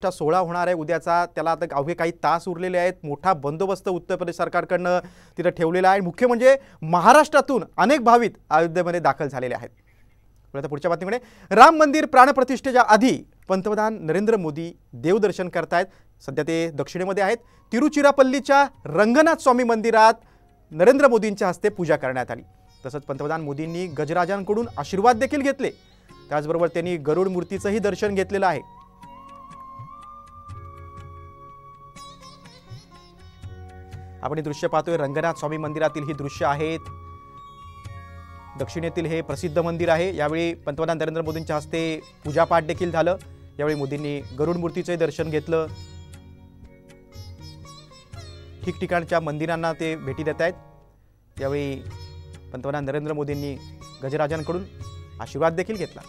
चा सोहळा होणार आहे उद्याचा, त्याला आता अवघे काही तास उरलेले आहेत। मोठा बंदोबस्त उत्तर प्रदेश सरकारकडनं तिथे ठेवलेला आहे। मुख्य म्हणजे महाराष्ट्रातून अनेक भाविक अयोध्येमध्ये दाखल झालेले आहेत। आता पुढच्या बातमीकडे, राम मंदिर प्राणप्रतिष्ठेच्या आधी पंतप्रधान नरेंद्र मोदी देवदर्शन करतायत। सध्या ते दक्षिणेमध्ये आहेत। तिरुचिरापल्लीच्या रंगनाथ स्वामी मंदिरात नरेंद्र मोदींच्या हस्ते पूजा करण्यात आली। तसंच पंतप्रधान मोदींनी गजराजांकडून आशीर्वाद देखील घेतले। त्याचबरोबर त्यांनी गरुड मूर्तीचंही दर्शन घेतलेलं आहे। आपण हे दृश्य पाहतोय, रंगनाथ स्वामी मंदिरातील ही दृश्य आहेत। दक्षिणेतील हे प्रसिद्ध मंदिर आहे। यावेळी पंतप्रधान नरेंद्र मोदींच्या हस्ते पूजापाठ देखील झालं। यावेळी मोदींनी गरुड मूर्तीचे दर्शन घेतलं। ठिकठिकाणच्या मंदिरांना ते भेटी देत आहेत। यावेळी पंतप्रधान नरेंद्र मोदींनी गजराजांकडून आशीर्वाद देखील घेतला।